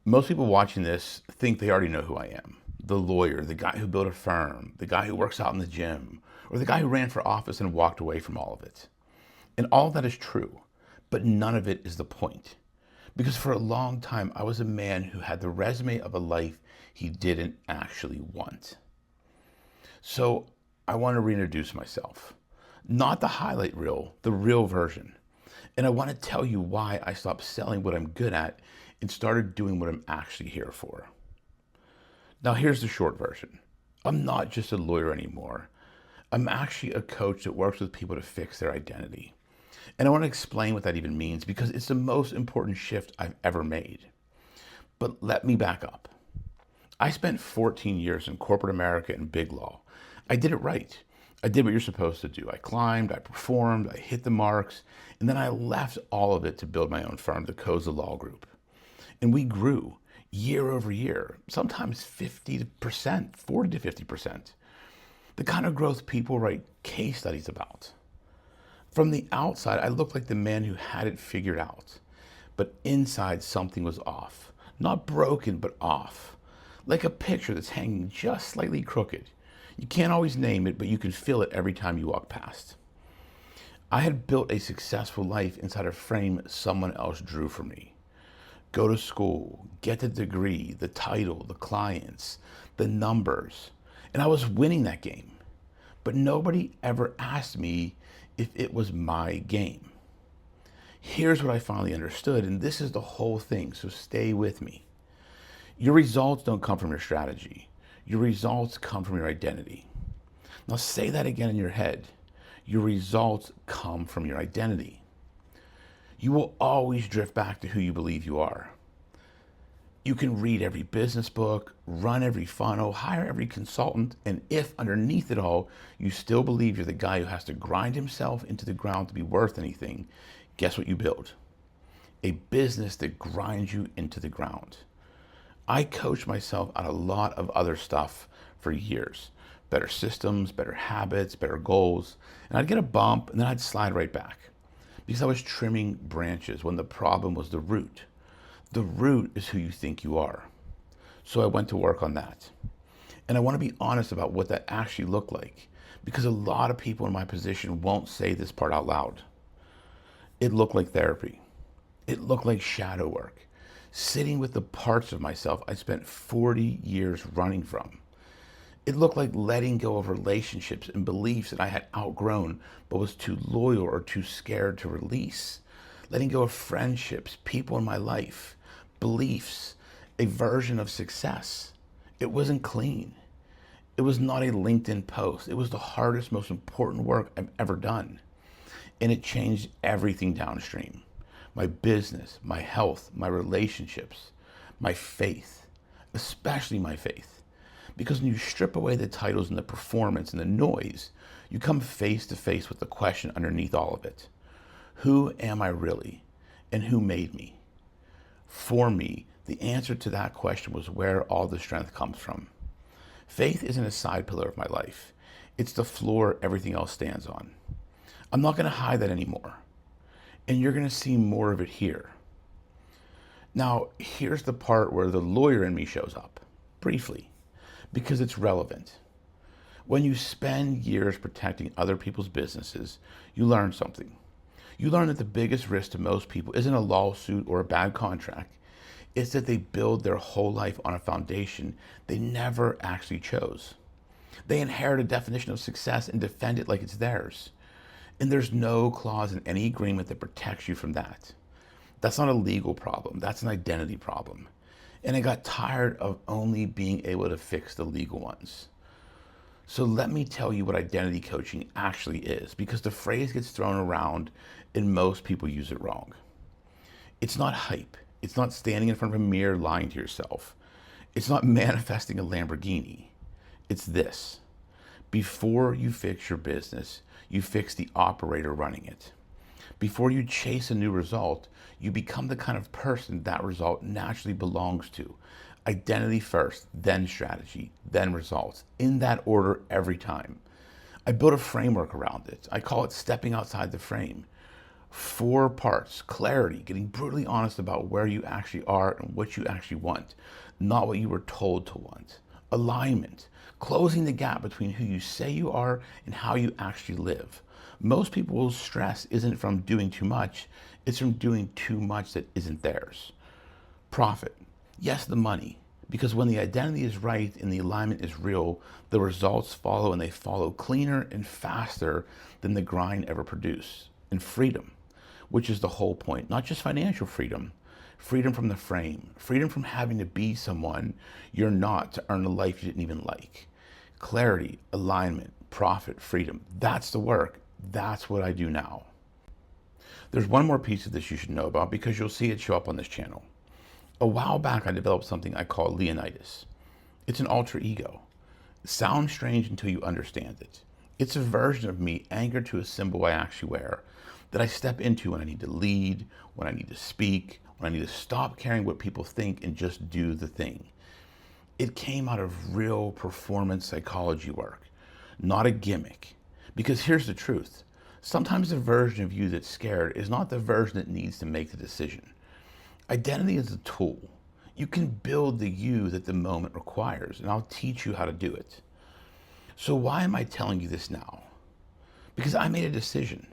Most people watching this think they already know who I am. The lawyer, the guy who built a firm, the guy who works out in the gym, or the guy who ran for office and walked away from all of it. And all of that is true, but none of it is the point. Because for a long time, I was a man who had the resume of a life he didn't actually want. So I want to reintroduce myself. Not the highlight reel, the real version. And I want to tell you why I stopped selling what I'm good at and started doing what I'm actually here for. Now, here's the short version. I'm not just a lawyer anymore. I'm actually a coach that works with people to fix their identity. And I want to explain what that even means because it's the most important shift I've ever made. But let me back up. I spent 14 years in corporate America and big law. I did it right. I did what you're supposed to do. I climbed, I performed, I hit the marks, and then I left all of it to build my own firm, the Cozza Law Group. And we grew year over year, sometimes 50%, 40 to 50%. The kind of growth people write case studies about. From the outside, I looked like the man who had it figured out. But inside, something was off. Not broken, but off. Like a picture that's hanging just slightly crooked. You can't always name it, but you can feel it every time you walk past. I had built a successful life inside a frame someone else drew for me. Go to school, get the degree, the title, the clients, the numbers. And I was winning that game. But nobody ever asked me if it was my game. Here's what I finally understood, and this is the whole thing, so stay with me. Your results don't come from your strategy. Your results come from your identity. Now say that again in your head. Your results come from your identity. You will always drift back to who you believe you are. You can read every business book, run every funnel, hire every consultant, and if underneath it all, you still believe you're the guy who has to grind himself into the ground to be worth anything, guess what you build? A business that grinds you into the ground. I coached myself on a lot of other stuff for years. Better systems, better habits, better goals. And I'd get a bump and then I'd slide right back because I was trimming branches when the problem was the root. The root is who you think you are. So I went to work on that. And I want to be honest about what that actually looked like because a lot of people in my position won't say this part out loud. It looked like therapy. It looked like shadow work. Sitting with the parts of myself I spent 40 years running from. It looked like letting go of relationships and beliefs that I had outgrown but was too loyal or too scared to release. Letting go of friendships, people in my life, beliefs, a version of success. It wasn't clean. It was not a LinkedIn post. It was the hardest, most important work I've ever done. And it changed everything downstream. My business, my health, my relationships, my faith, especially my faith. Because when you strip away the titles and the performance and the noise, you come face to face with the question underneath all of it. Who am I really? And who made me? For me, the answer to that question was where all the strength comes from. Faith isn't a side pillar of my life. It's the floor everything else stands on. I'm not going to hide that anymore. And you're going to see more of it here. Now, here's the part where the lawyer in me shows up, briefly, because it's relevant. When you spend years protecting other people's businesses, you learn something. You learn that the biggest risk to most people isn't a lawsuit or a bad contract. It's that they build their whole life on a foundation they never actually chose. They inherit a definition of success and defend it like it's theirs. And there's no clause in any agreement that protects you from that. That's not a legal problem. That's an identity problem. And I got tired of only being able to fix the legal ones. So let me tell you what identity coaching actually is, because the phrase gets thrown around and most people use it wrong. It's not hype. It's not standing in front of a mirror lying to yourself. It's not manifesting a Lamborghini. It's this. Before you fix your business, you fix the operator running it. Before you chase a new result, you become the kind of person that result naturally belongs to. Identity first, then strategy, then results. In that order every time. I built a framework around it. I call it stepping outside the frame. 4 parts: clarity, getting brutally honest about where you actually are and what you actually want, not what you were told to want. Alignment, closing the gap between who you say you are and how you actually live. Most people's stress isn't from doing too much, it's from doing too much that isn't theirs. Profit, yes, the money, because when the identity is right and the alignment is real, the results follow, and they follow cleaner and faster than the grind ever produced. And freedom, which is the whole point, not just financial freedom, freedom from the frame, freedom from having to be someone you're not to earn a life you didn't even like. Clarity, alignment, profit, freedom. That's the work. That's what I do now. There's one more piece of this you should know about because you'll see it show up on this channel. A while back, I developed something I call Leonidas. It's an alter ego. It sounds strange until you understand it. It's a version of me anchored to a symbol I actually wear that I step into when I need to lead, when I need to speak, when I need to stop caring what people think and just do the thing. It came out of real performance psychology work, not a gimmick. Because here's the truth. Sometimes the version of you that's scared is not the version that needs to make the decision. Identity is a tool. You can build the you that the moment requires, and I'll teach you how to do it. So why am I telling you this now? Because I made a decision.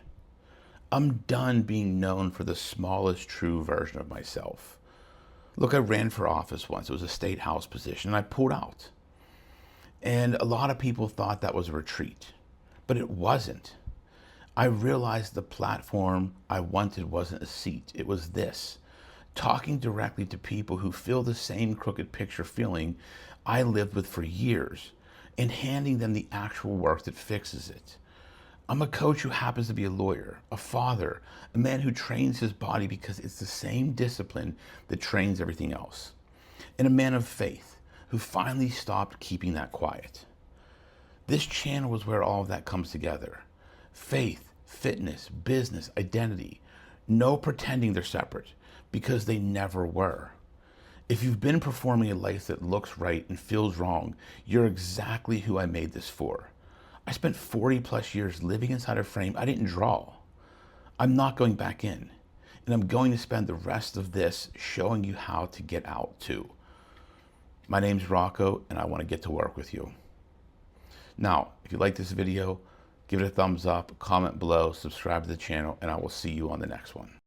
I'm done being known for the smallest true version of myself. Look, I ran for office once. It was a state house position, and I pulled out. And a lot of people thought that was a retreat, but it wasn't. I realized the platform I wanted wasn't a seat. It was this: talking directly to people who feel the same crooked picture feeling I lived with for years, and handing them the actual work that fixes it. I'm a coach who happens to be a lawyer, a father, a man who trains his body because it's the same discipline that trains everything else, and a man of faith who finally stopped keeping that quiet. This channel is where all of that comes together. Faith, fitness, business, identity. No pretending they're separate, because they never were. If you've been performing a life that looks right and feels wrong, you're exactly who I made this for. I spent 40 plus years living inside a frame I didn't draw. I'm not going back in. And I'm going to spend the rest of this showing you how to get out too. My name's Rocco, and I want to get to work with you. Now, if you like this video, give it a thumbs up, comment below, subscribe to the channel, and I will see you on the next one.